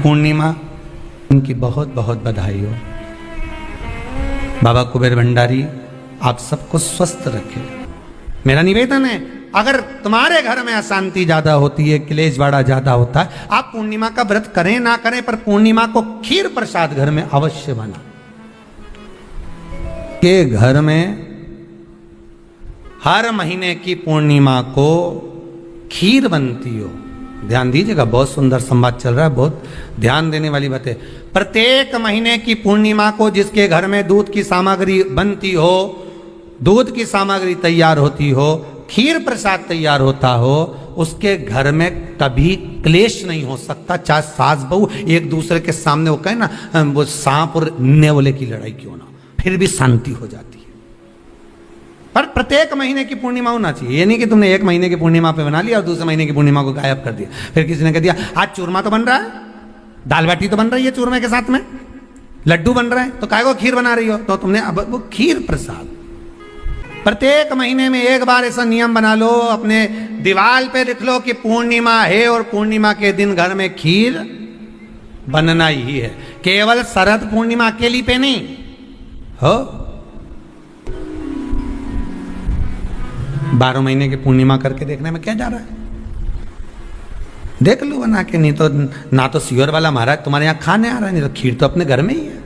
पूर्णिमा, उनकी बहुत बहुत बधाई हो। बाबा कुबेर भंडारी आप सबको स्वस्थ रखे। मेरा निवेदन है, अगर तुम्हारे घर में अशांति ज्यादा होती है, क्लेश बड़ा ज्यादा होता है, आप पूर्णिमा का व्रत करें ना करें, पर पूर्णिमा को खीर प्रसाद घर में अवश्य बना। के घर में हर महीने की पूर्णिमा को खीर बनती हो। ध्यान दीजिएगा, बहुत सुंदर संवाद चल रहा है, बहुत ध्यान देने वाली बात है। प्रत्येक महीने की पूर्णिमा को जिसके घर में दूध की सामग्री बनती हो, दूध की सामग्री तैयार होती हो, खीर प्रसाद तैयार होता हो, उसके घर में कभी क्लेश नहीं हो सकता। चाहे सास बहू एक दूसरे के सामने वो कहे ना, वो सांप और नेवले की लड़ाई क्यों ना, फिर भी शांति हो जाती है। पर प्रत्येक महीने की पूर्णिमा होना चाहिए। ये नहीं कि तुमने एक महीने की पूर्णिमा पे बना लिया और दूसरे महीने की पूर्णिमा को गायब कर दिया। फिर किसी ने कह दिया आज चूरमा तो बन रहा है, दाल बाटी तो बन रही है चूरमे के साथ में, लड्डू बन रहे हैं, तो काय को खीर बना रही हो? तो तुमने अब वो खीर प्रसाद प्रत्येक महीने में एक बार ऐसा नियम बना लो, अपने दीवार पे लिख लो कि पूर्णिमा है और पूर्णिमा के दिन घर में खीर बनना ही है। केवल शरद पूर्णिमा अकेली पे नहीं हो, 12 महीने की पूर्णिमा करके देखने में क्या जा रहा है? देख लो बना के। नहीं तो ना तो सियोर वाला महाराज तुम्हारे यहाँ खाने आ रहा है, नहीं तो खीर तो अपने घर में ही है।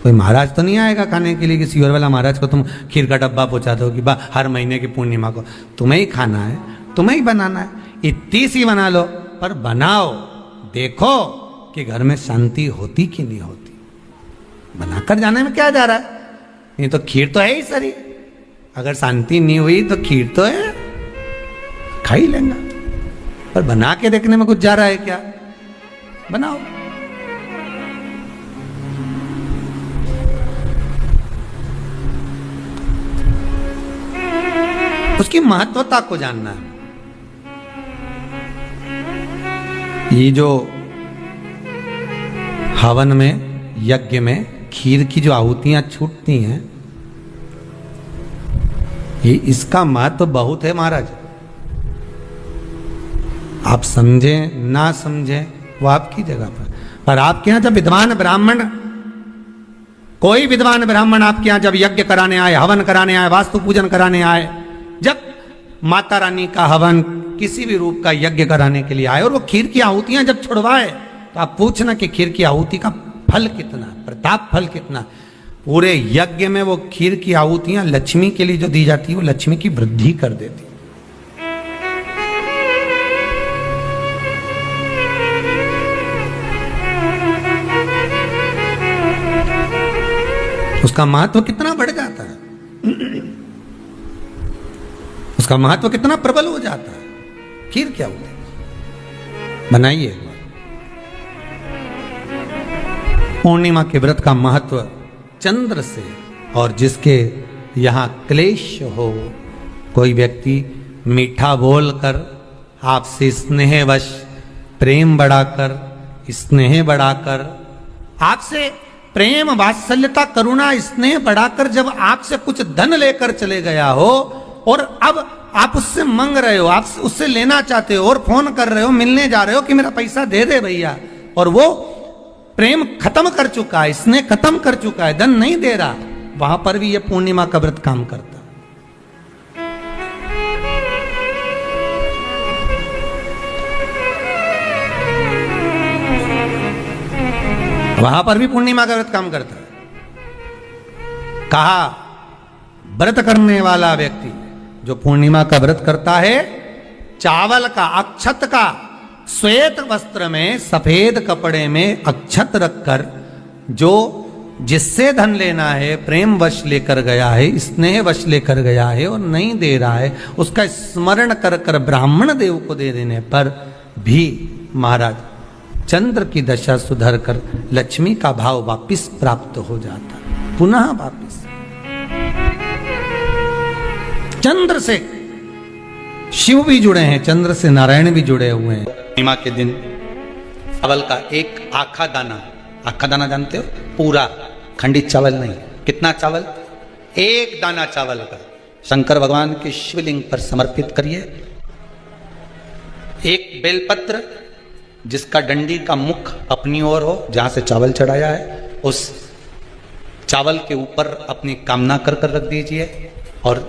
कोई महाराज तो नहीं आएगा खाने के लिए कि सियोर वाला महाराज को तुम खीर का डब्बा पहुंचा दो कि बा हर महीने की पूर्णिमा को तुम्हें ही खाना है, तुम्हें ही बनाना है। इतनी सी बना लो, पर बनाओ, देखो कि घर में शांति होती कि नहीं होती। बनाकर जाने में क्या जा रहा है? नहीं तो खीर तो है ही सरी, अगर शांति नहीं हुई तो खीर तो है, खा ही लेंगे। पर बना के देखने में कुछ जा रहा है क्या? बनाओ। उसकी महत्वता को जानना है। ये जो हवन में, यज्ञ में खीर की जो आहुतियां छूटती हैं, ये इसका महत्व तो बहुत है महाराज। आप समझें ना समझें वो आपकी जगह पर आपके यहां जब विद्वान ब्राह्मण, कोई विद्वान ब्राह्मण आपके यहां जब यज्ञ कराने आए, हवन कराने आए, वास्तु पूजन कराने आए, जब माता रानी का हवन किसी भी रूप का यज्ञ कराने के लिए आए और वो खीर की आहुतियां जब छुड़वाए, तो आप पूछना कि खीर की आहुति का फल कितना, प्रताप फल कितना। पूरे यज्ञ में वो खीर की आहुतियां लक्ष्मी के लिए जो दी जाती है, वो लक्ष्मी की वृद्धि कर देती। उसका महत्व कितना बढ़ जाता है, उसका महत्व कितना प्रबल हो जाता है। खीर क्या होती है, बनाइए एक बार। पूर्णिमा के व्रत का महत्व चंद्र से, और जिसके यहाँ क्लेश हो, कोई व्यक्ति मीठा बोलकर आपसे स्नेहवश, प्रेम बढ़ाकर, स्नेह बढ़ाकर, आपसे प्रेम वात्सल्यता करुणा स्नेह बढ़ाकर जब आपसे कुछ धन लेकर चले गया हो और अब आप उससे मांग रहे हो, आप उससे लेना चाहते हो और फोन कर रहे हो, मिलने जा रहे हो कि मेरा पैसा दे दे भैया, और वो प्रेम खत्म कर चुका है, स्नेह खत्म कर चुका है, धन नहीं दे रहा, वहां पर भी ये पूर्णिमा का व्रत काम करता। वहां पर भी पूर्णिमा का व्रत काम करता है। कहा व्रत करने वाला व्यक्ति जो पूर्णिमा का व्रत करता है, चावल का, अक्षत का, श्वेत वस्त्र में, सफेद कपड़े में अक्षत रखकर, जो जिससे धन लेना है, प्रेम वश लेकर गया है, स्नेह वश लेकर गया है और नहीं दे रहा है, उसका स्मरण कर कर ब्राह्मण देव को दे देने पर भी महाराज चंद्र की दशा सुधर कर लक्ष्मी का भाव वापिस प्राप्त हो जाता, पुनः वापिस। चंद्र से शिव भी जुड़े हैं, चंद्र से नारायण भी जुड़े हुए हैं। पूर्णिमा के दिन चावल का एक आखा दाना जानते हो, पूरा खंडित चावल नहीं, कितना चावल, एक दाना चावल का शंकर भगवान के शिवलिंग पर समर्पित करिए। एक बेलपत्र जिसका डंडी का मुख अपनी ओर हो, जहां से चावल चढ़ाया है उस चावल के ऊपर अपनी कामना कर कर रख दीजिए और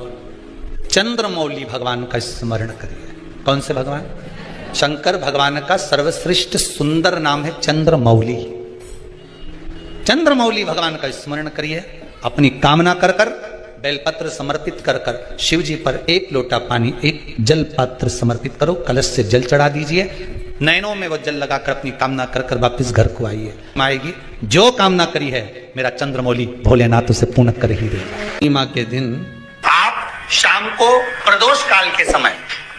चंद्रमौली भगवान का स्मरण करिए। कौन से भगवान? शंकर भगवान का सर्वश्रेष्ठ सुंदर नाम है चंद्रमौली। चंद्रमौली भगवान का स्मरण करिए, अपनी कामना कर कर बेलपत्र समर्पित कर कर शिव जी पर एक लोटा पानी, एक जल पात्र समर्पित करो, कलश से जल चढ़ा दीजिए, नयनों में वो जल लगाकर अपनी कामना कर कर वापिस घर को आइए। आएगी जो कामना करी है मेरा चंद्रमौली भोलेनाथ उसे पूर्ण कर ही देगा। पूर्णिमा के दिन आप शाम को प्रदोष काल के समय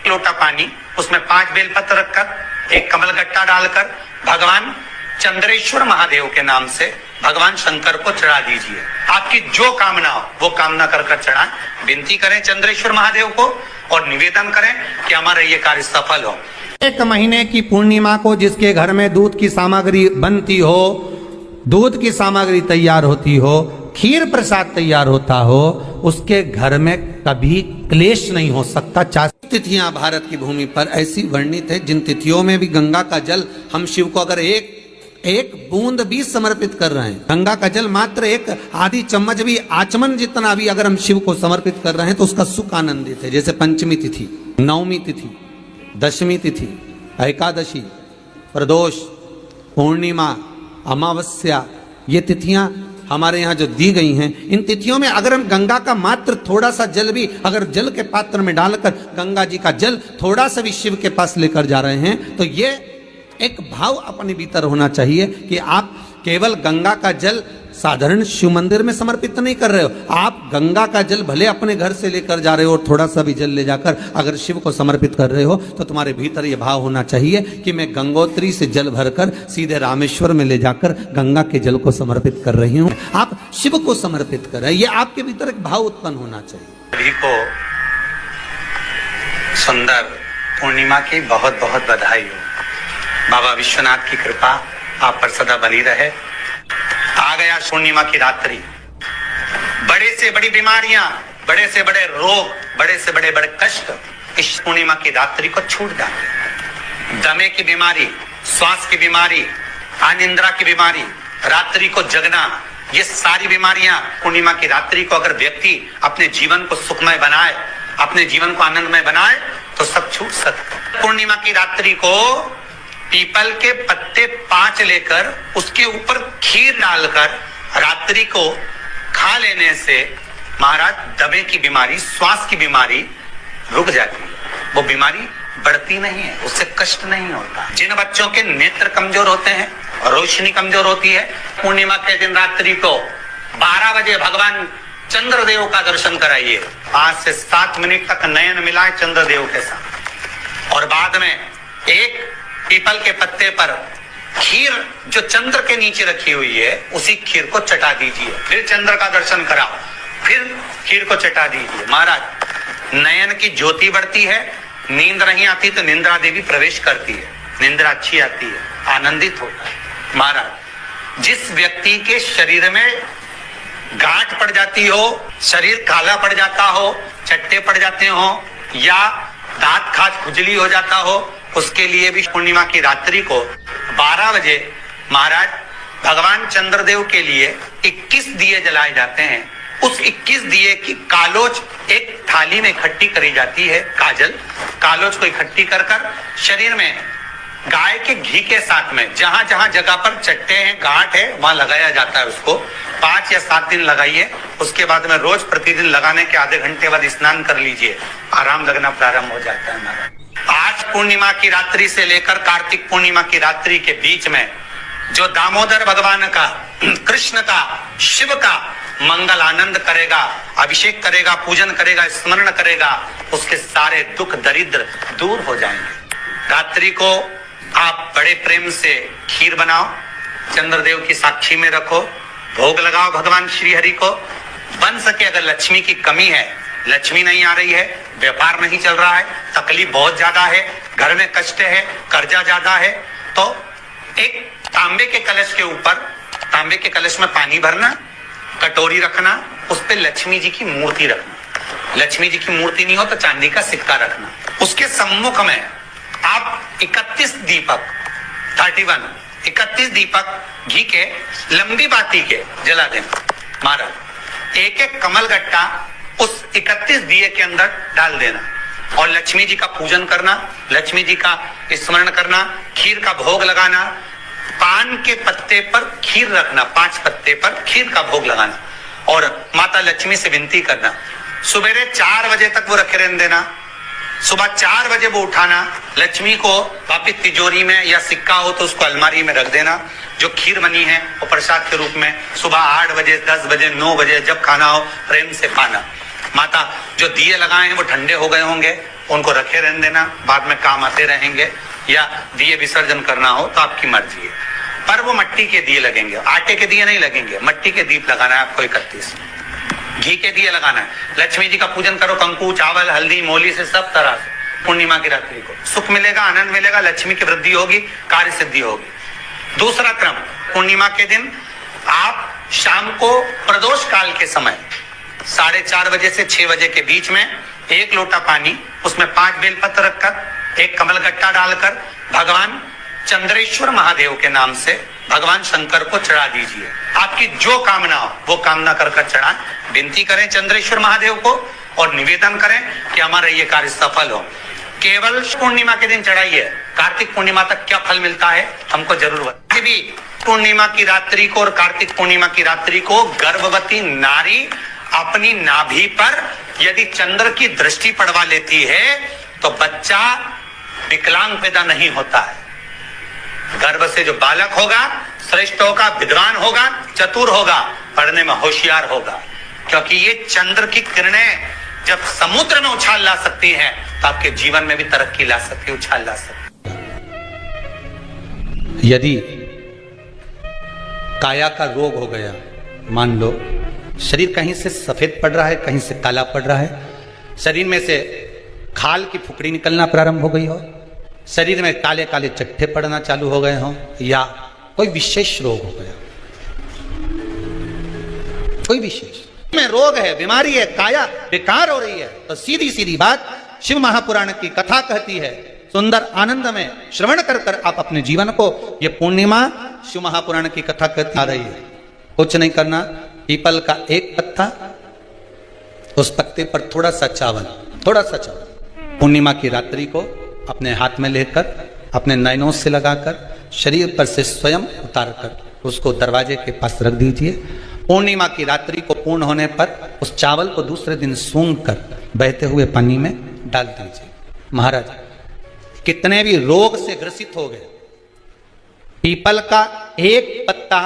लोटा पानी, उसमें 5 बेलपत्र रखकर, एक कमल गट्टा डालकर भगवान चंद्रेश्वर महादेव के नाम से भगवान शंकर को चढ़ा दीजिए। आपकी जो कामना हो वो कामना कर कर चढ़ाएं, विनती करें चंद्रेश्वर महादेव को और निवेदन करें कि हमारा ये कार्य सफल हो। एक महीने की पूर्णिमा को जिसके घर में दूध की सामग्री बनती हो, दूध की सामग्री तैयार होती हो, खीर प्रसाद तैयार होता हो, उसके घर में कभी क्लेश नहीं हो सकता। 4 तिथियां भारत की भूमि पर ऐसी वर्णित है जिन तिथियों में भी गंगा का जल हम शिव को अगर एक बूंद भी समर्पित कर रहे हैं, गंगा का जल मात्र एक आधी चम्मच भी, आचमन जितना भी अगर हम शिव को समर्पित कर रहे हैं तो उसका सुख आनंदित है। जैसे पंचमी तिथि, नवमी तिथि, दशमी तिथि, एकादशी, प्रदोष, पूर्णिमा, अमावस्या, ये तिथियां हमारे यहाँ जो दी गई हैं, इन तिथियों में अगर हम गंगा का मात्र थोड़ा सा जल भी अगर जल के पात्र में डालकर गंगा जी का जल थोड़ा सा भी शिव के पास लेकर जा रहे हैं तो ये एक भाव अपने भीतर होना चाहिए कि आप केवल गंगा का जल साधारण शिव मंदिर में समर्पित नहीं कर रहे हो, आप गंगा का जल भले अपने घर से लेकर जा रहे हो और थोड़ा सा भी जल ले जाकर अगर शिव को समर्पित कर रहे हो तो तुम्हारे भीतर ये भाव होना चाहिए कि मैं गंगोत्री से जल भरकर सीधे रामेश्वर में ले जाकर गंगा के जल को समर्पित कर रही हूँ। आप शिव को समर्पित कर रहे हैं, ये आपके भीतर एक भाव उत्पन्न होना चाहिए। सभी को सुंदर पूर्णिमा की बहुत बहुत बधाई हो। बाबा विश्वनाथ की कृपा आप पर सदा बनी रहे। आ गया पूर्णिमा की रात्रि, बड़े से बड़ी बीमारियां, बड़े से बड़े रोग, बड़े से बड़े बड़े कष्ट इस पूर्णिमा की रात्रि को छूट जाते। दमे की बीमारी, श्वास की बीमारी, अनिद्रा की बीमारी, रात्रि को जगना, ये सारी बीमारियां पूर्णिमा की रात्रि को अगर व्यक्ति अपने जीवन को सुखमय बनाए, अपने जीवन को आनंदमय बनाए तो सब छूट सकते। पूर्णिमा की रात्रि को पीपल के पत्ते 5 लेकर उसके ऊपर खीर डालकर रात्रि को खा लेने से महाराज दमे की बीमारी, श्वास की बीमारी रुक जाती है, वो बीमारी बढ़ती नहीं है, उससे कष्ट नहीं होता। जिन बच्चों के नेत्र कमजोर होते हैं, रोशनी कमजोर होती है, पूर्णिमा के दिन रात्रि को 12 बजे भगवान चंद्रदेव का दर्शन कराइए। 5 से 7 मिनट तक नयन मिलाए चंद्रदेव के साथ और बाद में एक पीपल के पत्ते पर खीर जो चंद्र के नीचे रखी हुई है उसी खीर को चटा दीजिए। फिर चंद्र का दर्शन कराओ, फिर खीर को चटा दीजिए। महाराज नयन की ज्योति बढ़ती है, नींद नहीं आती तो निंद्रा देवी प्रवेश करती है, निंद्रा अच्छी आती है, आनंदित होता है। महाराज जिस व्यक्ति के शरीर में गांठ पड़ जाती हो, शरीर काला पड़ जाता हो, चट्टे पड़ जाते हो या दांत खाज खुजली हो जाता हो, उसके लिए भी पूर्णिमा की रात्रि को 12 बजे महाराज भगवान चंद्रदेव के लिए 21 दिए जलाए जाते हैं। उस 21 दिए की कालोज एक थाली में इकट्ठी करी जाती है। कालोज को इकट्ठी कर कर शरीर में गाय के घी के साथ में जहां जहां जगह पर चट्टे हैं, गांठ है, वहां लगाया जाता है। उसको 5 या 7 दिन लगाइए। उसके बाद में रोज प्रतिदिन लगाने के आधे घंटे बाद स्नान कर लीजिए, आराम लगना प्रारंभ हो जाता है। महाराज आज पूर्णिमा की रात्रि से लेकर कार्तिक पूर्णिमा की रात्रि के बीच में जो दामोदर भगवान का, कृष्ण का, शिव का मंगल आनंद करेगा, अभिषेक करेगा, पूजन करेगा, स्मरण करेगा, उसके सारे दुख दरिद्र दूर हो जाएंगे। रात्रि को आप बड़े प्रेम से खीर बनाओ, चंद्रदेव की साक्षी में रखो, भोग लगाओ भगवान श्री हरि को। बन सके अगर लक्ष्मी की कमी है, लक्ष्मी नहीं आ रही है, व्यापार नहीं चल रहा है, तकलीफ बहुत ज्यादा है, घर में कष्ट है, कर्जा ज्यादा है, तो एक तांबे के कलश के ऊपर, तांबे के कलश में पानी भरना, कटोरी रखना, उस पे लक्ष्मी जी की मूर्ति रखना। लक्ष्मी जी की मूर्ति नहीं हो तो चांदी का सिक्का रखना। उसके सम्मुख में आप 31 दीपक 31 दीपक घी के लंबी बाती के जला देना। महाराज एक एक कमल गट्टा उस 31 दिए के अंदर डाल देना और लक्ष्मी जी का पूजन करना, लक्ष्मी जी का स्मरण करना, खीर का भोग लगाना, पान के पत्ते पर खीर रखना, 5 पत्ते पर खीर का भोग लगाना और माता लक्ष्मी से विनती करना। सुबेरे 4 बजे तक वो रखे रहने देना, सुबह 4 बजे वो उठाना, लक्ष्मी को वापिस तिजोरी में या सिक्का हो तो उसको अलमारी में रख देना। जो खीर बनी है वो प्रसाद के रूप में सुबह 8 बजे, 10 बजे, 9 बजे जब खाना हो प्रेम से पाना। माता जो दिए लगाए हैं वो ठंडे हो गए होंगे, उनको रखे रहने देना, बाद में काम आते रहेंगे, या दिए विसर्जन करना हो तो आपकी मर्जी है। पर वो मिट्टी के दिए लगेंगे, आटे के दिए नहीं लगेंगे, मिट्टी के दीप लगाना है आपको। 31 घी के दिए लगाना है। लक्ष्मी जी का पूजन करो, कंकु, चावल, हल्दी, मोली से, सब तरह से। पूर्णिमा की रात्रि को सुख मिलेगा, आनंद मिलेगा, लक्ष्मी की वृद्धि होगी, कार्य सिद्धि होगी। दूसरा क्रम, पूर्णिमा के दिन आप शाम को प्रदोष काल के समय 4:30 बजे से 6 बजे के बीच में 1 लोटा पानी, उसमें 5 बेलपत्र रखकर, 1 कमल गट्टा डालकर भगवान चंद्रेश्वर महादेव के नाम से भगवान शंकर को चढ़ा दीजिए। आपकी जो कामना हो वो कामना कर चढ़ाएं, विनती करें चंद्रेश्वर महादेव को और निवेदन करें कि हमारा ये कार्य सफल हो। केवल पूर्णिमा के दिन चढ़ाइए, कार्तिक पूर्णिमा तक क्या फल मिलता है हमको जरूर बताइए। भी पूर्णिमा की रात्रि को और कार्तिक पूर्णिमा की रात्रि को गर्भवती नारी अपनी नाभि पर यदि चंद्र की दृष्टि पड़वा लेती है तो बच्चा विकलांग पैदा नहीं होता है। गर्भ से जो बालक होगा श्रेष्ठ होगा, विद्वान होगा, चतुर होगा, पढ़ने में होशियार होगा, क्योंकि ये चंद्र की किरणें जब समुद्र में उछाल ला सकती हैं तो आपके जीवन में भी तरक्की ला सकती है, उछाल ला सकती है। यदि काया का रोग हो गया, मान लो शरीर कहीं से सफेद पड़ रहा है, कहीं से काला पड़ रहा है, शरीर में से खाल की फुकड़ी निकलना प्रारंभ हो गई हो, शरीर में काले काले चट्टे पड़ना चालू हो गए हों, या कोई विशेष रोग हो गया, कोई विशेष में रोग है, बीमारी है, काया बेकार हो रही है, तो सीधी सीधी बात शिव महापुराण की कथा कहती है। सुंदर आनंद में श्रवण कर कर आप अपने जीवन को, ये पूर्णिमा शिव महापुराण की कथा कहती आ रही है। कुछ नहीं करना, पीपल का एक पत्ता, उस पत्ते पर थोड़ा सा चावल, पूर्णिमा की रात्रि को अपने हाथ में लेकर, अपने नयनों से लगाकर, शरीर पर से स्वयं उतार कर उसको दरवाजे के पास रख दीजिए। पूर्णिमा की रात्रि को पूर्ण होने पर उस चावल को दूसरे दिन सूंघ कर बहते हुए पानी में डाल दीजिए। महाराज कितने भी रोग से ग्रसित हो गए, पीपल का एक पत्ता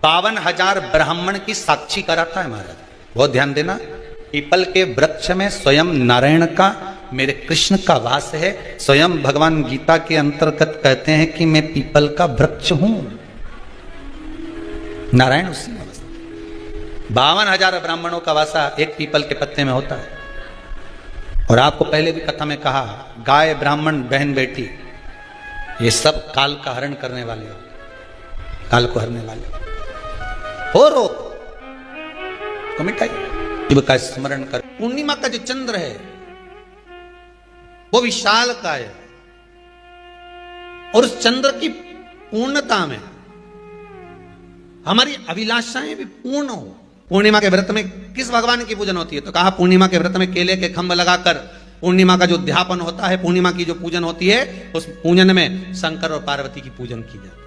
52,000 ब्राह्मण की साक्षी कराता है। महाराज बहुत ध्यान देना, पीपल के वृक्ष में स्वयं नारायण का, मेरे कृष्ण का वास है। स्वयं भगवान गीता के अंतर्गत कहते हैं कि मैं पीपल का वृक्ष हूं, नारायण उसी में। 52,000 ब्राह्मणों का वासा एक पीपल के पत्ते में होता है। और आपको पहले भी कथा में कहा, गाय, ब्राह्मण, बहन, बेटी, ये सब काल का हरण करने वाले हो, काल को हरने वाले हो। रोग को मिटाइए, शिव का स्मरण कर। पूर्णिमा का जो चंद्र है वो विशाल का है, और उस चंद्र की पूर्णता में हमारी अभिलाषाएं भी पूर्ण हो। पूर्णिमा के व्रत में किस भगवान की पूजन होती है? तो कहा पूर्णिमा के व्रत में केले के खंभ लगाकर पूर्णिमा का जो अध्यापन होता है, पूर्णिमा की जो पूजन होती है, उस पूजन में शंकर और पार्वती की पूजन की जाती है,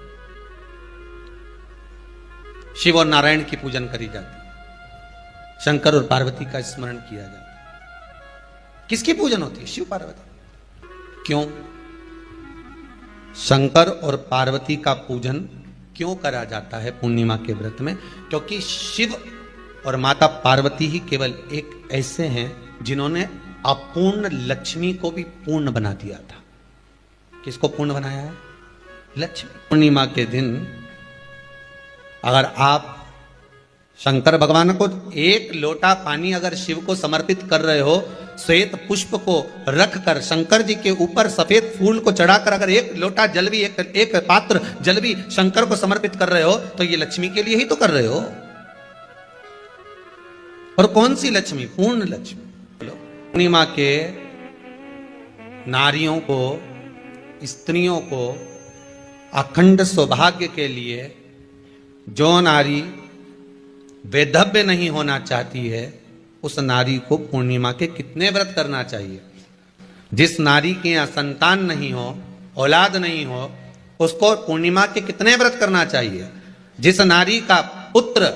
शिव और नारायण की पूजन करी जाती है, शंकर और पार्वती का स्मरण किया जाता है। किसकी पूजन होती है? शिव पार्वती। क्यों शंकर और पार्वती का पूजन क्यों करा जाता है पूर्णिमा के व्रत में? क्योंकि शिव और माता पार्वती ही केवल एक ऐसे हैं जिन्होंने अपूर्ण लक्ष्मी को भी पूर्ण बना दिया था। किसको पूर्ण बनाया है? लक्ष्मी। पूर्णिमा के दिन अगर आप शंकर भगवान को एक लोटा पानी अगर शिव को समर्पित कर रहे हो, श्वेत पुष्प को रखकर शंकर जी के ऊपर सफेद फूल को चढ़ाकर अगर एक लोटा जल भी, एक पात्र जल भी शंकर को समर्पित कर रहे हो, तो ये लक्ष्मी के लिए ही तो कर रहे हो। और कौन सी लक्ष्मी? पूर्ण लक्ष्मी। पूर्णिमा के नारियों को, स्त्रियों को अखंड सौभाग्य के लिए जो नारी वैधव्य नहीं होना चाहती है, उस नारी को पूर्णिमा के कितने व्रत करना चाहिए? जिस नारी के यहाँ संतान नहीं हो, औलाद नहीं हो, उसको पूर्णिमा के कितने व्रत करना चाहिए? जिस नारी का पुत्र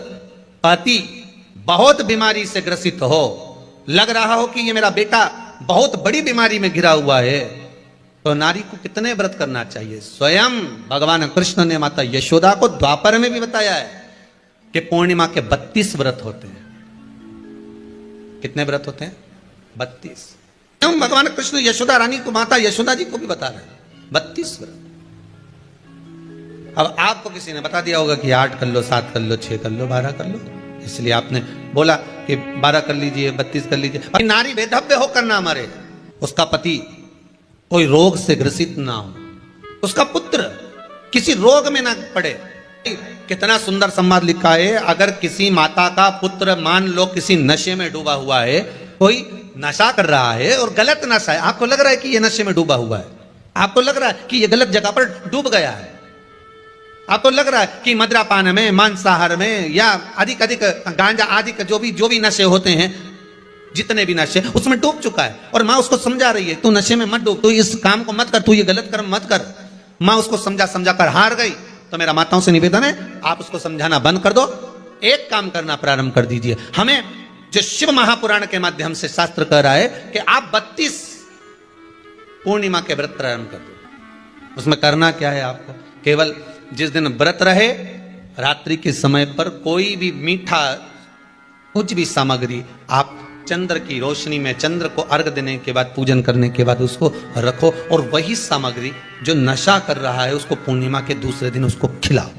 पति बहुत बीमारी से ग्रसित हो, लग रहा हो कि ये मेरा बेटा बहुत बड़ी बीमारी में घिरा हुआ है, तो नारी को कितने व्रत करना चाहिए? स्वयं भगवान कृष्ण ने माता यशोदा को द्वापर में भी बताया है कि पूर्णिमा के 32 व्रत होते हैं। कितने व्रत होते हैं? 32। भगवान कृष्ण यशोदा रानी को, माता यशोदा जी को भी बता रहे हैं 32 व्रत। अब आपको किसी ने बता दिया होगा कि 8 कर लो, 7 कर लो, 6 कर लो, 12 कर लो, इसलिए आपने बोला कि 12 कर लीजिए, 32 कर लीजिए। नारी वैधव्य होकर ना मरे, उसका पति कोई रोग से ग्रसित ना हो, उसका पुत्र किसी रोग में ना पड़े। कितना सुंदर संवाद लिखा है, अगर किसी माता का पुत्र मान लो किसी नशे में डूबा हुआ है, कोई नशा कर रहा है और गलत नशा है, आपको लग रहा है कि ये नशे में डूबा हुआ है, आपको लग रहा है कि ये गलत जगह पर डूब गया है, आपको लग रहा है कि मद्रापान में, मांसाहार में या अधिक गांजा आदि का जो भी नशे होते हैं, जितने भी नशे, उसमें डूब चुका है, और माँ उसको समझा रही है तू नशे में मत डूब, तू इस काम को मत कर, तू ये गलत कर्म मत कर। माँ उसको समझा कर हार गई। तो मेरा माताओं से निवेदन है, आप उसको समझाना बंद कर दो, एक काम करना प्रारंभ कर दीजिए। हमें जो शिव महापुराण के माध्यम से शास्त्र कह रहा है कि आप 32 पूर्णिमा के व्रत प्रारंभ कर दो। उसमें करना क्या है? आपको केवल जिस दिन व्रत रहे, रात्रि के समय पर कोई भी मीठा कुछ भी सामग्री आप चंद्र की रोशनी में, चंद्र को अर्घ देने के बाद, पूजन करने के बाद उसको रखो, और वही सामग्री जो नशा कर रहा है उसको पूर्णिमा के दूसरे दिन उसको खिलाओ।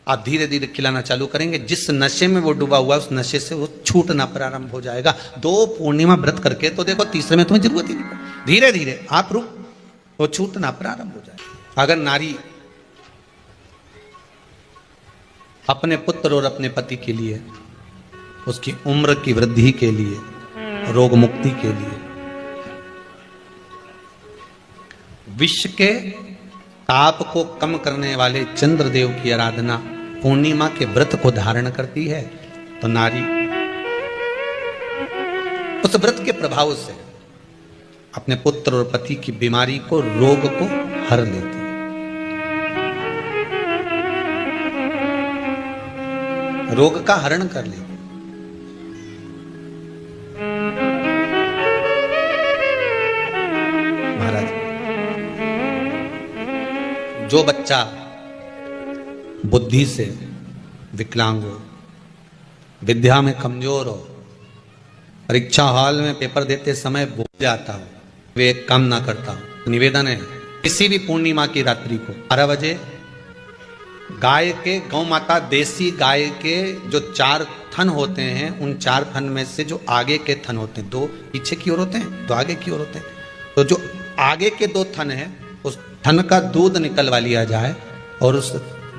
आप धीरे धीरे खिलाना चालू करेंगे, जिस नशे में वो डूबा हुआ उस नशे से वो छूटना प्रारंभ हो जाएगा। 2 पूर्णिमा व्रत करके तो देखो, तीसरे में तुम्हें जरूरत ही नहीं, धीरे धीरे आप रुक, वो छूटना प्रारंभ हो जाएगा। अगर नारी अपने पुत्र और अपने पति के लिए, उसकी उम्र की वृद्धि के लिए, रोग मुक्ति के लिए, विश्व के ताप को कम करने वाले चंद्रदेव की आराधना पूर्णिमा के व्रत को धारण करती है, तो नारी उस व्रत के प्रभाव से अपने पुत्र और पति की बीमारी को, रोग को हर लेती है। रोग का हरण कर लेती। महाराज, जो बच्चा बुद्धि से विकलांग हो, विद्या में कमजोर हो, परीक्षा हॉल में पेपर देते समय भूल जाता हो, वे एक काम ना करता हो, निवेदन है किसी भी पूर्णिमा की रात्रि को 12 बजे गाय के, गौ माता देसी गाय के जो 4 थन होते हैं, उन 4 थन में से जो आगे के थन होते हैं, 2 पीछे की ओर होते हैं, 2 आगे की ओर होते हैं, तो जो आगे के 2 थन हैं, उस थन का दूध निकलवा लिया जाए, और उस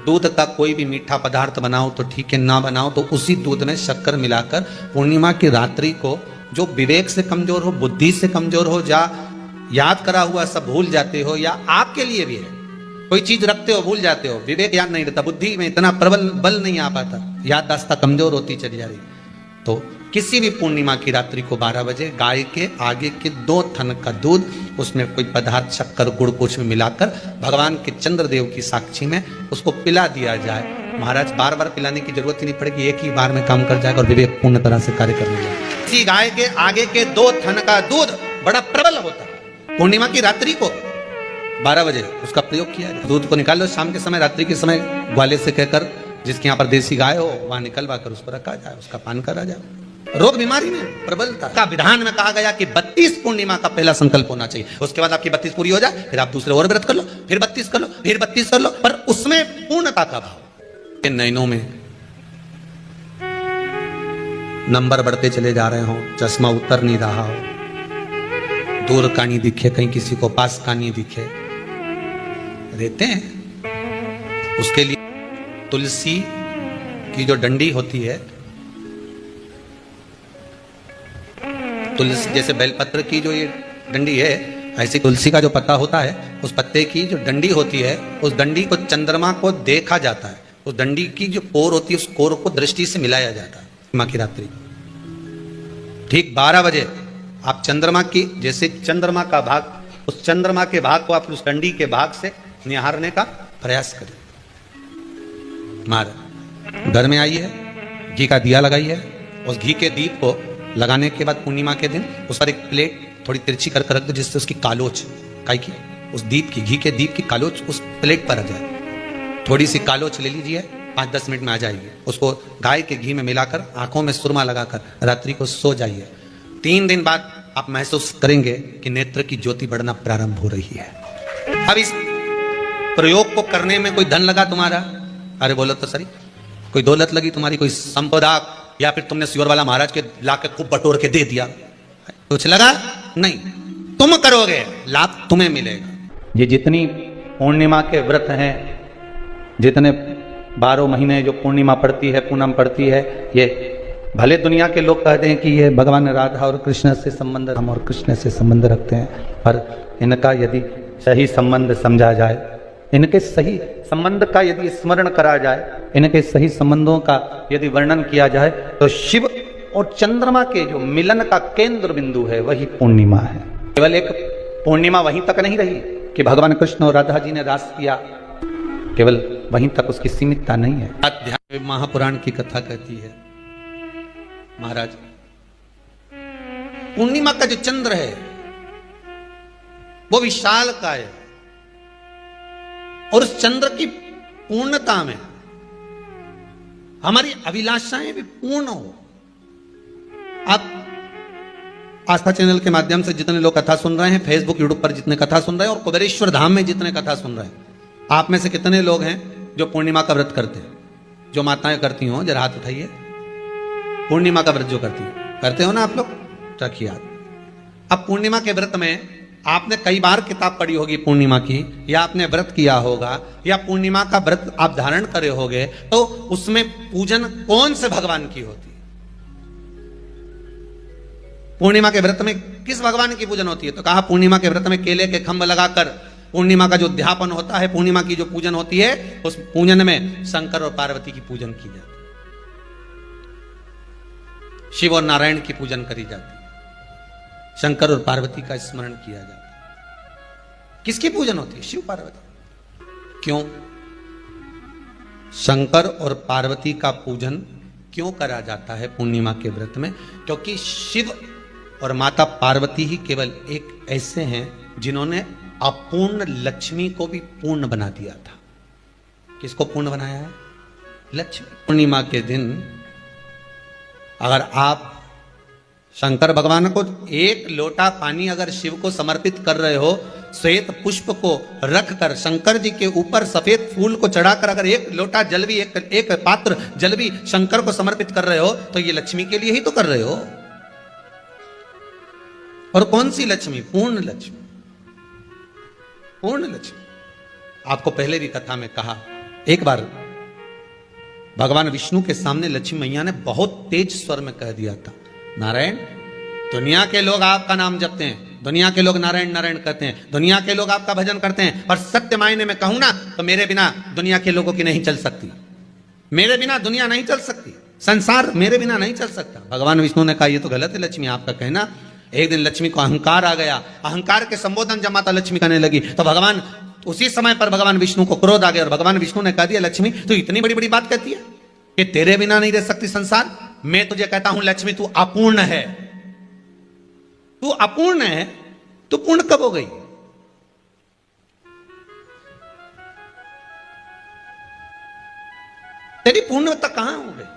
दूध का कोई भी मीठा पदार्थ बनाओ तो ठीक है, ना बनाओ तो उसी दूध में शक्कर मिलाकर पूर्णिमा की रात्रि को, जो विवेक से कमजोर हो, बुद्धि से कमजोर हो, या याद करा हुआ सब भूल जाते हो, या आपके लिए भी है कोई चीज रखते हो भूल जाते हो, विवेक याद नहीं रहता, बुद्धि में इतना प्रबल बल नहीं आ पाता, याददाश्त कमजोर होती चली जा रही, तो किसी भी पूर्णिमा की रात्रि को 12 बजे गाय के आगे के 2 थन का दूध, उसमें कोई पदार्थ, शक्कर, गुड़ कुछ में मिलाकर भगवान के चंद्रदेव की साक्षी में उसको पिला दिया जाए। महाराज, बार बार पिलाने की जरूरत ही नहीं पड़ेगी, एक ही बार में काम कर जाएगा और विवेक पूर्ण तरह से कार्य करने लगेगा। इसी गाय के आगे के 2 थन का दूध बड़ा प्रबल होता है। पूर्णिमा की रात्रि को 12 बजे उसका प्रयोग किया जाए। दूध को निकाल लो, शाम के समय, रात्रि के समय ग्वाले से कहकर, जिसके यहाँ पर देसी गाय हो, वहां निकलवा कर उसको रखा जाए, उसका पान करा जाए। रोग बीमारी में प्रबलता का विधान में कहा गया कि 32 पूर्णिमा का पहला संकल्प होना चाहिए, उसके बाद आपकी 32 पूरी हो जाए, फिर आप दूसरे और व्रत कर लो, फिर 32 कर लो, फिर 32 कर लो, पर उसमें पूर्णता का भाव। नैनों में नंबर बढ़ते चले जा रहे हो, चश्मा उतर नहीं रहा हो, दूर का नहीं दिखे, कहीं किसी को पास का नहीं दिखे, रहते हैं। उसके लिए तुलसी की जो डंडी होती है, तुलसी जैसे बेलपत्र की जो ये डंडी है, ऐसी तुलसी का जो पत्ता होता है, उस पत्ते की जो डंडी होती है, उस डंडी को चंद्रमा को देखा जाता है। उस डंडी की जो कोर होती है, उस कोर को दृष्टि से मिलाया जाता है। माँ की रात्रि ठीक 12 बजे आप चंद्रमा की, जैसे चंद्रमा का भाग, उस चंद्रमा के भाग को आप उस डंडी के भाग से निहारने का प्रयास करें। महाराज घर में आई है, घी का दिया लगाई है, उस घी के दीप को लगाने के बाद पूर्णिमा के दिन उस पर एक प्लेट थोड़ी तिरछी कर रख दो, जिससे उसकी कालोच काई की, उस दीप की, घी के दीप की कालोच उस प्लेट पर आ जाए। थोड़ी सी कालोच ले लीजिए, 5-10 मिनट में आ जाएगी। उसको गाय के घी में मिलाकर आंखों में सुरमा लगाकर रात्रि को सो जाइए। 3 दिन बाद आप महसूस करेंगे कि नेत्र की ज्योति बढ़ना प्रारंभ हो रही है। अब इस प्रयोग को करने में कोई धन लगा तुम्हारा? अरे बोलो तो सही, कोई दौलत लगी तुम्हारी, कोई संपदा, या फिर तुमने सियोर वाला महाराज के लाके खूब बटोर के दे दिया, कुछ लगा नहीं। तुम करोगे, लाभ तुम्हें मिलेगा। ये जितनी पूर्णिमा के व्रत हैं, जितने 12 महीने जो पूर्णिमा पड़ती है, पूनम पड़ती है, ये भले दुनिया के लोग कहते हैं कि ये भगवान राधा और कृष्ण से संबंध, हम और कृष्ण से संबंध रखते हैं, पर इनका यदि सही संबंध समझा जाए, इनके सही संबंध का यदि स्मरण करा जाए, इनके सही संबंधों का यदि वर्णन किया जाए, तो शिव और चंद्रमा के जो मिलन का केंद्र बिंदु है वही पूर्णिमा है। केवल एक पूर्णिमा वहीं तक नहीं रही कि भगवान कृष्ण और राधा जी ने रास किया, केवल वहीं तक उसकी सीमितता नहीं है। अध्यात्म महापुराण की कथा कहती है, महाराज पूर्णिमा का जो चंद्र है वो विशाल का है, और उस चंद्र की पूर्णता में हमारी अभिलाषाएं भी पूर्ण हो। आप आस्था चैनल के माध्यम से जितने लोग कथा सुन रहे हैं, फेसबुक यूट्यूब पर जितने कथा सुन रहे हैं, और कुबेरेश्वर धाम में जितने कथा सुन रहे हैं, आप में से कितने लोग हैं जो पूर्णिमा का व्रत करते हैं? जो माताएं करती हो जरा हाथ उठाइए। पूर्णिमा का व्रत जो करते हो ना आप लोग, रखिए हाथ। अब पूर्णिमा के व्रत में आपने कई बार किताब पढ़ी होगी पूर्णिमा की, या आपने व्रत किया होगा, या पूर्णिमा का व्रत आप धारण करे होगे, तो उसमें पूजन कौन से भगवान की होती है? पूर्णिमा के व्रत में किस भगवान की पूजन होती है? तो कहा पूर्णिमा के व्रत में केले के खंभ लगाकर पूर्णिमा का जो अध्यापन होता है, पूर्णिमा की जो पूजन होती है, उस पूजन में शंकर और पार्वती की पूजन की जाती है, शिव और नारायण की पूजन करी जाती है, शंकर और पार्वती का स्मरण किया जाता है। किसकी पूजन होती है? शिव पार्वती। क्यों शंकर और पार्वती का पूजन क्यों करा जाता है पूर्णिमा के व्रत में? क्योंकि शिव और माता पार्वती ही केवल एक ऐसे हैं जिन्होंने अपूर्ण लक्ष्मी को भी पूर्ण बना दिया था। किसको पूर्ण बनाया है? लक्ष्मी। पूर्णिमा के दिन अगर आप शंकर भगवान को एक लोटा पानी अगर शिव को समर्पित कर रहे हो, श्वेत पुष्प को रखकर शंकर जी के ऊपर सफेद फूल को चढ़ाकर अगर एक लोटा जल भी, एक पात्र जल भी शंकर को समर्पित कर रहे हो, तो ये लक्ष्मी के लिए ही तो कर रहे हो। और कौन सी लक्ष्मी? पूर्ण लक्ष्मी। पूर्ण लक्ष्मी। आपको पहले भी कथा में कहा, एक बार भगवान विष्णु के सामने लक्ष्मी मैया ने बहुत तेज स्वर में कह दिया था, नारायण, दुनिया के लोग आपका नाम जपते हैं, दुनिया के लोग नारायण नारायण कहते हैं, दुनिया के लोग आपका भजन करते हैं, पर सत्य मायने में कहूं ना तो मेरे बिना दुनिया के लोगों की नहीं चल सकती, मेरे बिना दुनिया नहीं चल सकती, संसार मेरे बिना नहीं चल सकता। भगवान विष्णु ने कहा, यह तो गलत है लक्ष्मी आपका कहना। एक दिन लक्ष्मी को अहंकार आ गया, अहंकार के संबोधन जब माता लक्ष्मी करने लगी तो भगवान, उसी समय पर भगवान विष्णु को क्रोध आ गया, और भगवान विष्णु ने कह दिया, लक्ष्मी तू इतनी बड़ी बड़ी बात कहती है कि तेरे बिना नहीं रह सकती संसार। मैं तुझे कहता हूं लक्ष्मी, तू अपूर्ण है, तू अपूर्ण है, तू पूर्ण कब हो गई? तेरी पूर्णता कहां हो गई?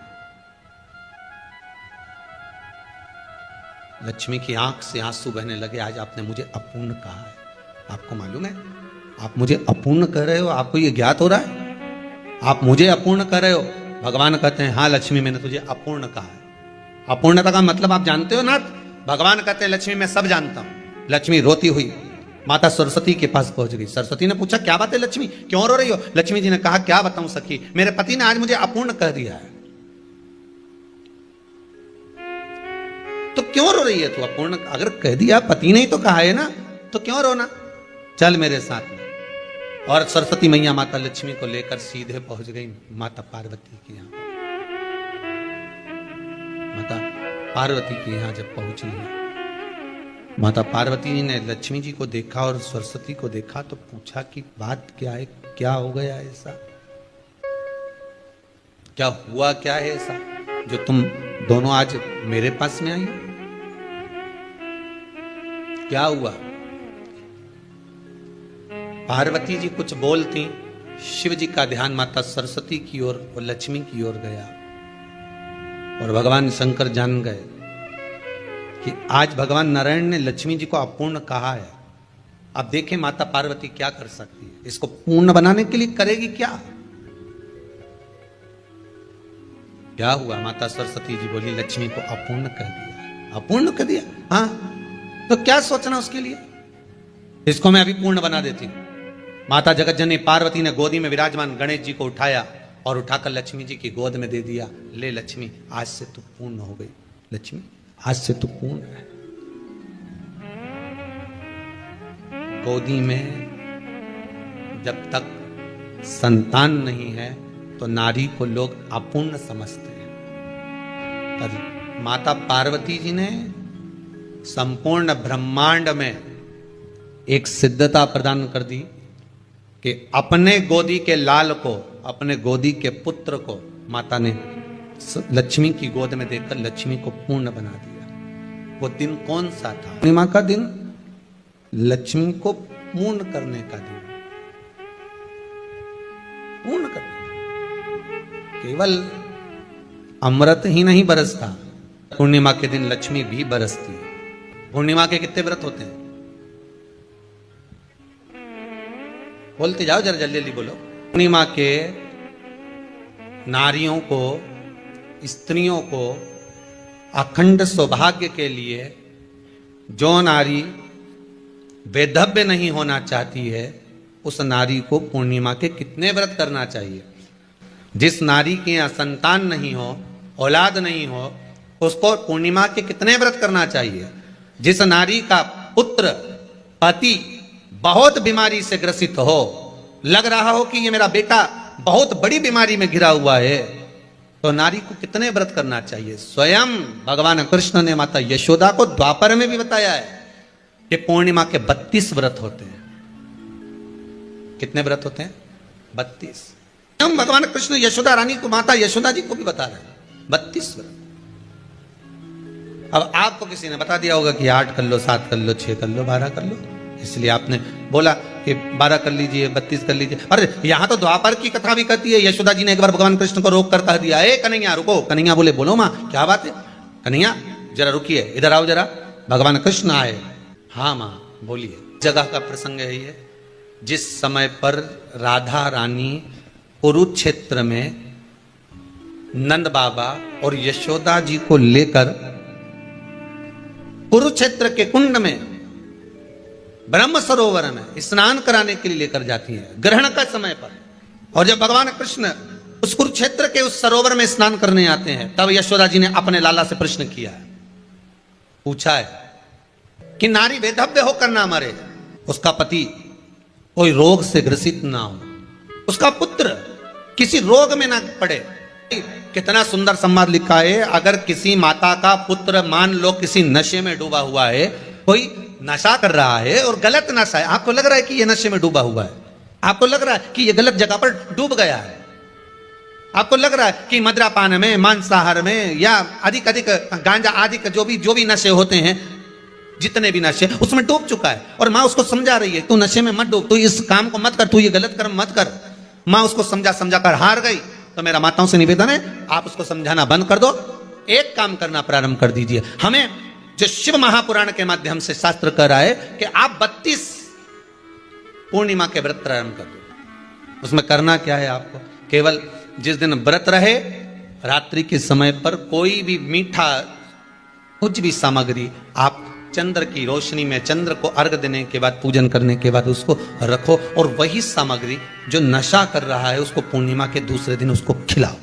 लक्ष्मी की आंख से आंसू बहने लगे। आज आपने मुझे अपूर्ण कहा है, आपको मालूम है आप मुझे अपूर्ण कह रहे हो? आपको यह ज्ञात हो रहा है आप मुझे अपूर्ण कह रहे हो? भगवान कहते हैं, हाँ लक्ष्मी, मैंने तुझे अपूर्ण कहा है। अपूर्णता का मतलब आप जानते हो ना? भगवान कहते हैं, लक्ष्मी मैं सब जानता हूं। लक्ष्मी रोती हुई माता सरस्वती के पास पहुंच गई। सरस्वती ने पूछा, क्या बात है लक्ष्मी, क्यों रो रही हो? लक्ष्मी जी ने कहा, क्या बताऊं सखी, मेरे पति ने आज मुझे अपूर्ण कह दिया है। तो क्यों रो रही है तू? अपूर्ण अगर कह दिया, पति ने ही तो कहा है ना, तो क्यों रोना, चल मेरे साथ में। और सरस्वती मैया माता लक्ष्मी को लेकर सीधे पहुंच गई माता पार्वती के यहाँ। माता पार्वती के यहाँ जब पहुंची है, माता पार्वती जी ने लक्ष्मी जी को देखा और सरस्वती को देखा तो पूछा कि बात क्या है, क्या हो गया ऐसा, क्या हुआ, क्या है ऐसा जो तुम दोनों आज मेरे पास में आई, क्या हुआ। पार्वती जी कुछ बोलती, शिव जी का ध्यान माता सरस्वती की ओर और लक्ष्मी की ओर गया और भगवान शंकर जान गए कि आज भगवान नारायण ने लक्ष्मी जी को अपूर्ण कहा है। अब देखें माता पार्वती क्या कर सकती है, इसको पूर्ण बनाने के लिए करेगी क्या। क्या हुआ, माता सरस्वती जी बोली लक्ष्मी को अपूर्ण कर दिया, अपूर्ण कर दिया, हाँ तो क्या सोचना उसके लिए, इसको मैं अभी पूर्ण बना देती हूं। माता जगतजननी पार्वती ने गोदी में विराजमान गणेश जी को उठाया और उठाकर लक्ष्मी जी की गोद में दे दिया। ले लक्ष्मी, आज से तू पूर्ण हो गई, लक्ष्मी आज से तू पूर्ण है। गोदी में जब तक संतान नहीं है तो नारी को लोग अपूर्ण समझते हैं, पर माता पार्वती जी ने संपूर्ण ब्रह्मांड में एक सिद्धता प्रदान कर दी कि अपने गोदी के लाल को, अपने गोदी के पुत्र को माता ने लक्ष्मी की गोद में देकर लक्ष्मी को पूर्ण बना दिया। वो दिन कौन सा था, पूर्णिमा का दिन, लक्ष्मी को पूर्ण करने का दिन, पूर्ण करने। केवल अमृत ही नहीं बरसता, पूर्णिमा के दिन लक्ष्मी भी बरसती है। पूर्णिमा के कितने व्रत होते हैं, बोलते जाओ जरा जल्दी जल्दी बोलो। पूर्णिमा के नारियों को, स्त्रियों को अखंड सौभाग्य के लिए, जो नारी वैधव्य नहीं होना चाहती है उस नारी को पूर्णिमा के कितने व्रत करना चाहिए। जिस नारी के यहाँ संतान नहीं हो, औलाद नहीं हो, उसको पूर्णिमा के कितने व्रत करना चाहिए। जिस नारी का पुत्र, पति बहुत बीमारी से ग्रसित हो, लग रहा हो कि ये मेरा बेटा बहुत बड़ी बीमारी में घिरा हुआ है, तो नारी को कितने व्रत करना चाहिए। स्वयं भगवान कृष्ण ने माता यशोदा को द्वापर में भी बताया है कि पूर्णिमा के 32 व्रत होते हैं। कितने व्रत होते हैं, 32। हम भगवान कृष्ण यशोदा रानी को, माता यशोदा जी को भी बता रहे हैं 32 व्रत। अब आपको किसी ने बता दिया होगा कि 8 कर लो, 7 कर लो, 6 कर लो, 12 कर लो, इसलिए आपने बोला कि 12 कर लीजिए, 32 कर लीजिए। अरे यहां तो द्वापर की कथा भी कहती है। यशोदा जी ने एक बार भगवान कृष्ण को रोक कर कह दिया, ए कन्हैया रुको। कन्हैया बोले बोलो माँ क्या बात है, कन्हैया जरा रुकिए, इधर आओ जरा। भगवान कृष्ण आए, हाँ माँ बोलिए। जगह का प्रसंग है ये, जिस समय पर राधा रानी कुरुक्षेत्र में नंद बाबा और यशोदा जी को लेकर कुरुक्षेत्र के कुंड में, ब्रह्म सरोवर में स्नान कराने के लिए लेकर जाती है ग्रहण का समय पर। और जब भगवान कृष्ण उस कुरुक्षेत्र के उस सरोवर में स्नान करने आते हैं, तब यशोदा जी ने अपने लाला से प्रश्न किया है, पूछा है कि नारी वैधव्य होकर ना मरे, उसका पति कोई रोग से ग्रसित ना हो, उसका पुत्र किसी रोग में ना पड़े। कितना सुंदर संवाद लिखा है। अगर किसी माता का पुत्र मान लो किसी नशे में डूबा हुआ है, कोई नशा कर रहा है और गलत नशा है, आपको लग रहा है कि ये नशे में डूबा हुआ है, आपको लग रहा है कि ये गलत जगह पर डूब गया है, आपको लग रहा है कि मदिरापान में, मांसाहार में या अधिक अधिक गांजा आदि का जो भी नशे होते हैं, जितने भी नशे, उसमें डूब चुका है। और माँ उसको समझा रही है, तू नशे में मत डूब, तू इस काम को मत कर, तू ये गलत कर्म मत कर। माँ उसको समझा कर हार गई। तो मेरा माताओं से निवेदन है, आप उसको समझाना बंद कर दो, एक काम करना प्रारंभ कर दीजिए। हमें जो शिव महापुराण के माध्यम से शास्त्र कह रहा है कि आप 32 पूर्णिमा के व्रत प्रारंभ कर दो। उसमें करना क्या है आपको, केवल जिस दिन व्रत रहे रात्रि के समय पर कोई भी मीठा कुछ भी सामग्री आप चंद्र की रोशनी में, चंद्र को अर्घ देने के बाद, पूजन करने के बाद उसको रखो, और वही सामग्री जो नशा कर रहा है उसको पूर्णिमा के दूसरे दिन उसको खिलाओ।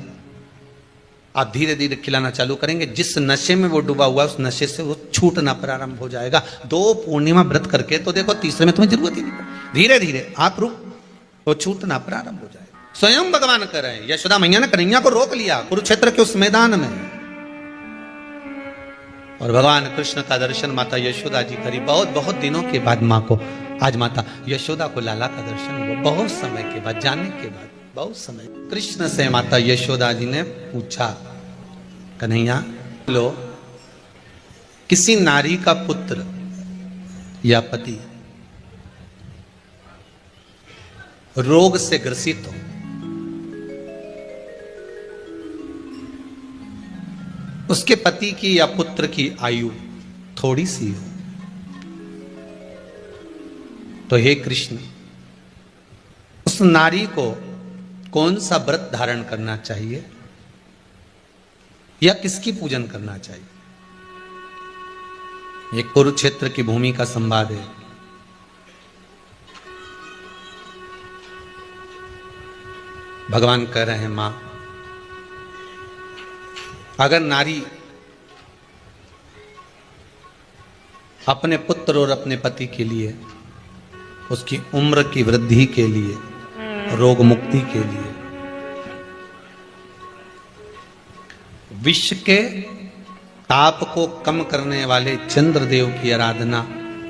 आप धीरे धीरे खिलाना चालू करेंगे, जिस नशे में वो डूबा हुआ उस नशे से वो छूटना प्रारंभ हो जाएगा। 2 पूर्णिमा व्रत करके तो देखो, तीसरे में तुम्हें जरूरत ही नहीं पड़ेगी। धीरे धीरे आप रुक, वो छूटना प्रारंभ हो जाएगा। स्वयं भगवान कर रहे हैं। यशोदा मैया ने कन्हैया को रोक लिया कुरुक्षेत्र के उस मैदान में, और भगवान कृष्ण का दर्शन माता यशोदा जी करी। बहुत बहुत दिनों के बाद माँ को आज माता यशोदा को लाला का दर्शन हुआ, बहुत समय के बाद, जाने के बाद बहुत समय। कृष्ण से माता यशोदा जी ने पूछा, कन्हैया लो, किसी नारी का पुत्र या पति रोग से ग्रसित हो, उसके पति की या पुत्र की आयु थोड़ी सी हो, तो हे कृष्ण, उस नारी को कौन सा व्रत धारण करना चाहिए या किसकी पूजन करना चाहिए? ये कुरुक्षेत्र की भूमि का संवाद है। भगवान कह रहे हैं, मां, अगर नारी अपने पुत्र और अपने पति के लिए, उसकी उम्र की वृद्धि के लिए, रोग मुक्ति के लिए, विश्व के ताप को कम करने वाले चंद्रदेव की आराधना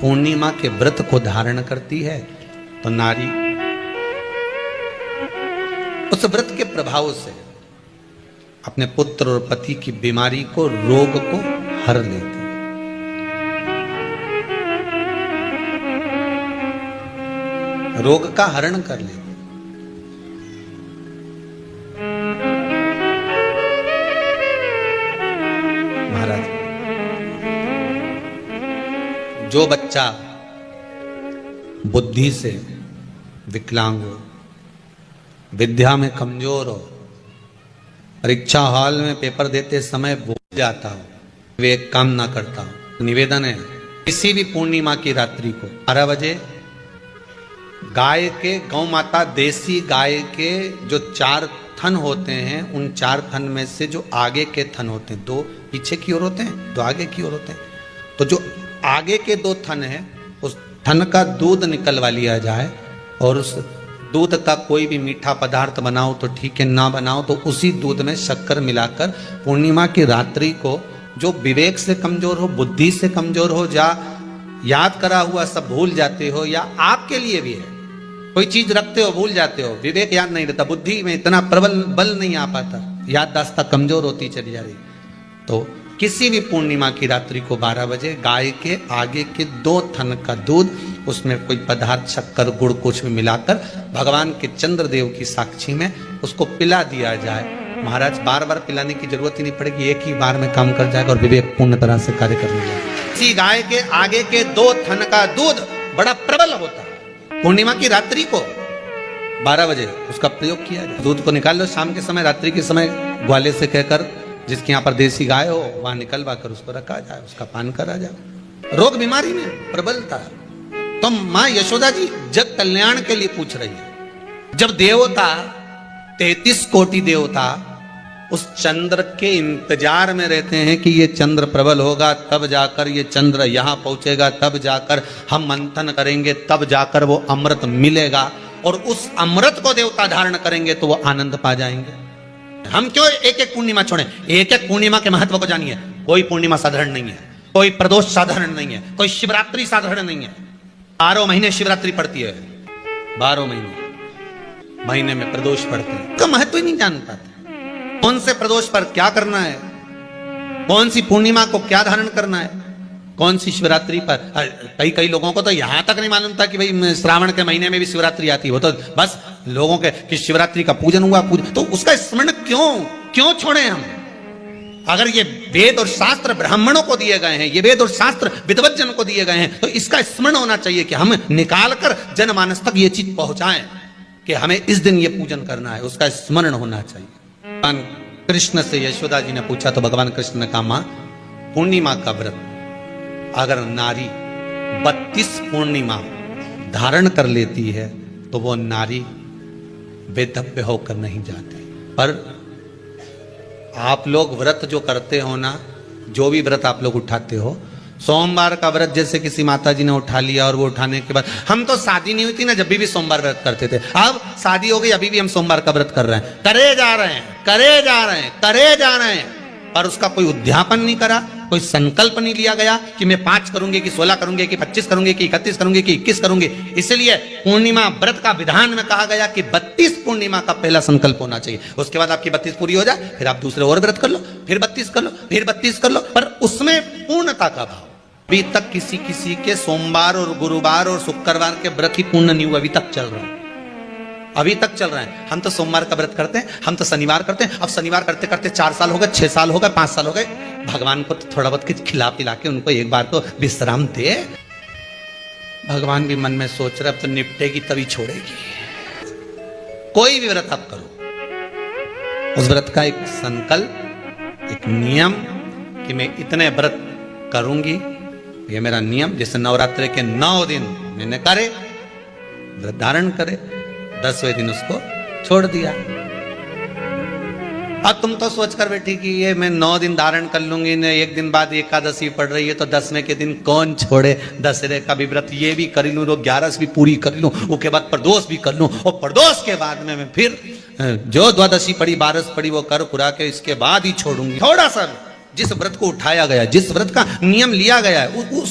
पूर्णिमा के व्रत को धारण करती है, तो नारी उस व्रत के प्रभाव से अपने पुत्र और पति की बीमारी को, रोग को हर लेती है। रोग का हरण कर लेती। महाराज, जो बच्चा बुद्धि से विकलांग हो, विद्या में कमजोर हो, परीक्षा हॉल में पेपर देते समय भूल जाता हो, वे एक काम ना करता हो, तो निवेदन है किसी भी पूर्णिमा की रात्रि को 12 बजे गाय के, गौ माता देसी गाय के जो 4 थन होते हैं, उन 4 थन में से जो आगे के थन होते हैं, 2 पीछे की ओर होते हैं, 2 आगे की ओर होते हैं, तो जो आगे के 2 थन हैं, उस थन का दूध निकलवा लिया जाए, और उस दूध का कोई भी मीठा पदार्थ बनाओ तो ठीक है, ना बनाओ तो उसी दूध में शक्कर मिलाकर पूर्णिमा की रात्रि को, जो विवेक से कमजोर हो, बुद्धि से कमजोर हो, या याद करा हुआ सब भूल जाते हो, या आपके लिए भी है कोई चीज रखते हो भूल जाते हो, विवेक याद नहीं रहता, बुद्धि में इतना प्रबल बल नहीं आ पाता, याददाश्त कमजोर होती चली जा रही, तो किसी भी पूर्णिमा की रात्रि को 12 बजे गाय के आगे के 2 थन का दूध, उसमें कोई पदार्थ, शक्कर, गुड़ कुछ भी मिलाकर भगवान के चंद्रदेव की साक्षी में उसको पिला दिया जाए। महाराज, बार बार पिलाने की जरूरत ही नहीं पड़ेगी, एक ही बार में काम कर जाएगा और विवेक पूर्ण तरह से कार्य करने लगेगा। इसी गाय के आगे के 2 थन का दूध बड़ा प्रबल होता है। पूर्णिमा की रात्रि को 12 बजे उसका प्रयोग किया जाए। दूध को निकाल लो शाम के समय, रात्रि के समय ग्वाले से कहकर, जिसके यहाँ पर देसी गाय हो, वहां निकलवा कर उसको रखा जाए, उसका पान करा जाए। रोग बीमारी में प्रबलता है। तो मां यशोदा जी जग कल्याण के लिए पूछ रही है। जब देवता 33 कोटि देवता उस चंद्र के इंतजार में रहते हैं कि ये चंद्र प्रबल होगा, तब जाकर ये चंद्र यहां पहुंचेगा, तब जाकर हम मंथन करेंगे, तब जाकर वो अमृत मिलेगा, और उस अमृत को देवता धारण करेंगे तो वो आनंद पा जाएंगे। हम क्यों एक एक पूर्णिमा छोड़ें? एक एक पूर्णिमा के महत्व को जानिए। कोई पूर्णिमा साधारण नहीं है, कोई प्रदोष साधारण नहीं है, कोई शिवरात्रि साधारण नहीं है। 12 महीने शिवरात्रि पड़ती है, 12 महीने में प्रदोष पड़ते हैं, का महत्व ही नहीं जान पाते। कौन से प्रदोष पर क्या करना है, कौन सी पूर्णिमा को क्या धारण करना है, कौन सी शिवरात्रि पर। कई लोगों को तो यहां तक नहीं मालूम था कि भाई श्रावण के महीने में भी शिवरात्रि आती है। वो तो बस लोगों के कि शिवरात्रि का पूजन हुआ, तो उसका स्मरण क्यों छोड़े हम? अगर ये वेद और शास्त्र ब्राह्मणों को दिए गए हैं, ये वेद और शास्त्र विद्वज्जन को दिए गए हैं, तो इसका स्मरण होना चाहिए कि हम निकाल कर जनमानस तक ये चीज पहुंचाएं कि हमें इस दिन ये पूजन करना है, उसका स्मरण होना चाहिए। भगवान कृष्ण से यशोदा जी ने पूछा तो भगवान कृष्ण ने कहा, मां, पूर्णिमा का व्रत अगर नारी 32 पूर्णिमा धारण कर लेती है तो वो नारी वेदव्य होकर नहीं जाती। पर आप लोग व्रत जो करते हो ना, जो भी व्रत आप लोग उठाते हो, सोमवार का व्रत जैसे किसी माता जी ने उठा लिया और वो उठाने के बाद, हम तो शादी नहीं हुई थी ना जब भी सोमवार व्रत करते थे, अब शादी हो गई अभी भी हम सोमवार का व्रत कर रहे हैं, करे जा रहे हैं, करे जा रहे हैं, करे जा रहे हैं, पर उसका कोई उद्यापन नहीं करा, कोई संकल्प नहीं लिया गया कि मैं 5 करूंगी कि 16 करूंगी कि 25 करूंगी कि 31 करूंगी कि 21 करूंगी। इसलिए पूर्णिमा व्रत का विधान में कहा गया कि 32 पूर्णिमा का पहला संकल्प होना चाहिए, उसके बाद आपकी 32 पूरी हो जाए, फिर आप दूसरे और व्रत कर लो, फिर 32 कर लो, फिर 32 कर लो, पर उसमें पूर्णता का भाव। अभी तक किसी के सोमवार और गुरुवार और शुक्रवार के व्रत ही पूर्ण नहीं हुआ, अभी तक चल रहा है, अभी तक चल रहा है। हम तो सोमवार का व्रत करते हैं, हम तो शनिवार करते हैं, अब शनिवार करते करते 4 साल हो गए, 6 साल हो गए, 5 साल हो गए। भगवान को तो थोड़ा बहुत खिला पिला के उनको एक बार तो विश्राम दे। भगवान भी मन में सोच रहे अब तो निपटेगी तभी छोड़ेगी। कोई भी व्रत आप करो, उस व्रत का एक संकल्प, एक नियम कि मैं इतने व्रत करूंगी, ये मेरा नियम। जैसे नवरात्रि के 9 दिन मैंने करे, व्रत धारण करे, 10वें दिन उसको छोड़ दिया। अब तुम तो सोच कर बैठी कि ये मैं 9 दिन धारण कर लूंगी ने, एक दिन बाद एकादशी पड़ रही है तो 10वें के दिन कौन छोड़े, दशहरे का भी व्रत ये भी कर लूं, 11 भी पूरी कर लूं, उसके बाद प्रदोष भी कर लूं, और प्रदोष के बाद में मैं फिर जो द्वादशी पड़ी 12 पड़ी वो कर पुरा के इसके बाद ही छोड़ूंगी। थोड़ा सा जिस व्रत को उठाया गया, जिस व्रत का नियम लिया गया है,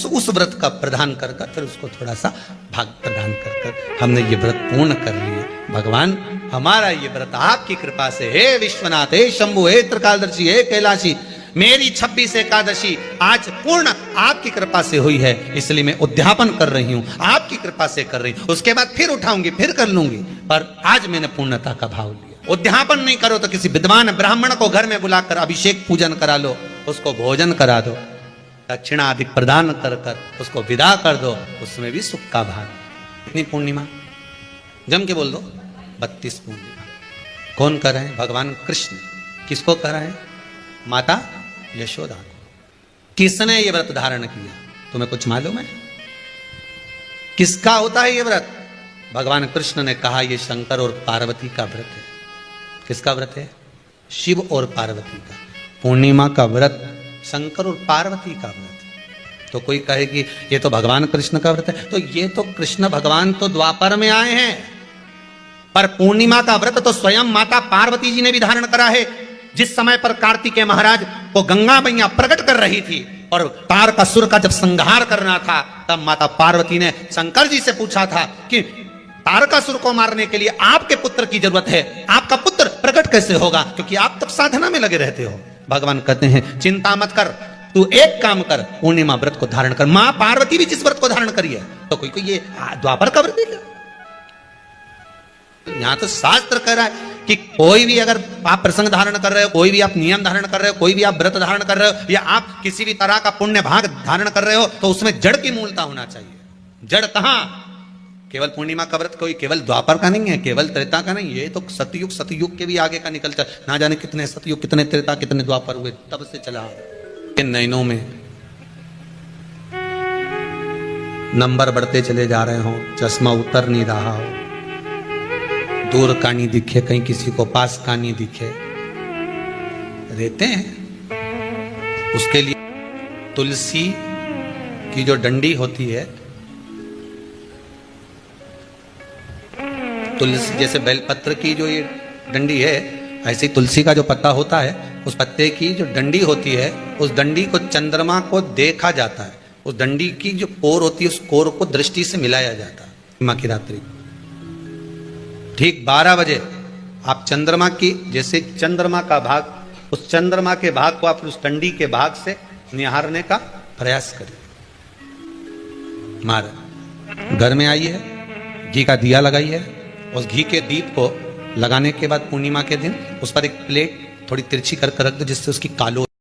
उस व्रत का प्रदान कर फिर उसको थोड़ा सा भाग प्रदान कर हमने ये व्रत पूर्ण कर लिए। भगवान हमारा ये व्रत आपकी कृपा से, हे विश्वनाथ, हे शंभु, हे त्रिकालदर्शी, हे कैलाशी, मेरी 26 एकादशी आज पूर्ण आपकी कृपा से हुई है, इसलिए मैं उद्यापन कर रही हूं, आपकी कृपा से कर रही हूं। उसके बाद फिर उठाऊंगी, फिर कर लूंगी, पर आज मैंने पूर्णता का भाव लिया। उद्यापन नहीं करो तो किसी विद्वान ब्राह्मण को घर में बुलाकर अभिषेक पूजन करा लो, उसको भोजन करा दो, दक्षिणा आदि प्रदान कर कर उसको विदा कर दो, उसमें भी सुख का भाग। कितनी पूर्णिमा जम के बोल दो, 32 पूर्णिमा। कौन कर रहे हैं? भगवान कृष्ण। किसको कर रहे हैं? माता यशोदा को। किसने ये व्रत धारण किया? तुम्हें कुछ मालूम है किसका होता है ये व्रत? भगवान कृष्ण ने कहा ये शंकर और पार्वती का व्रत है। किसका व्रत है? शिव और पार्वती का। पूर्णिमा का व्रत शंकर और पार्वती का व्रत। तो कोई कहे कि ये तो भगवान कृष्ण का व्रत है, तो ये तो कृष्ण भगवान तो द्वापर में आए हैं, पर पूर्णिमा का व्रत तो स्वयं माता पार्वती जी ने भी धारण करा है। जिस समय पर कार्तिकेय महाराज को गंगा मैया प्रकट कर रही थी और तारकासुर का जब संहार करना था, तब माता पार्वती ने शंकर जी से पूछा था कि तारकासुर को मारने के लिए आपके पुत्र की जरूरत है, आपका पुत्र प्रकट कैसे होगा, क्योंकि आप तब साधना में लगे रहते हो। भगवान कहते हैं चिंता मत कर, तू एक काम कर, पूर्णिमा व्रत को धारण कर। मां पार्वती भी जिस व्रत को धारण करी है, तो कोई ये द्वापर का व्रत है? यहां तो शास्त्र कह रहा है कि कोई भी अगर आप प्रसंग धारण कर रहे हो, कोई भी आप नियम धारण कर रहे हो, कोई भी आप व्रत धारण कर रहे हो, या आप किसी भी तरह का पुण्य भाग धारण कर रहे हो, तो उसमें जड़ की मूलता होना चाहिए। जड़ कहां? केवल पूर्णिमा का व्रत कोई केवल द्वापर का नहीं है, केवल त्रेता का नहीं, ये तो सतयुग के भी आगे का निकलता है। ना जाने कितने सतयुग, कितने त्रेता, कितने द्वापर हुए, तब से चला। इन नयनों में नंबर बढ़ते चले जा रहे हो, चश्मा उतर नहीं रहा हो, दूर का नहीं दिखे, कहीं किसी को पास का नहीं दिखे, रहते हैं। उसके लिए तुलसी की जो डंडी होती है, तुलसी जैसे बेलपत्र की जो ये डंडी है, ऐसे ही तुलसी का जो पत्ता होता है, उस पत्ते की जो डंडी होती है, उस डंडी को चंद्रमा को देखा जाता है। उस डंडी की जो कोर होती है, उस कोर को दृष्टि से मिलाया जाता है। पूर्णिमा की रात्रि ठीक 12 बजे आप चंद्रमा की, जैसे चंद्रमा का भाग, उस चंद्रमा के भाग को आप उस डंडी के भाग से निहारने का प्रयास करें। हमारे घर में आई है, घी का दिया लगाई है, उस घी के दीप को लगाने के बाद पूर्णिमा के दिन उस पर एक प्लेट थोड़ी तिरछी कर रख दो, जिससे उसकी कालो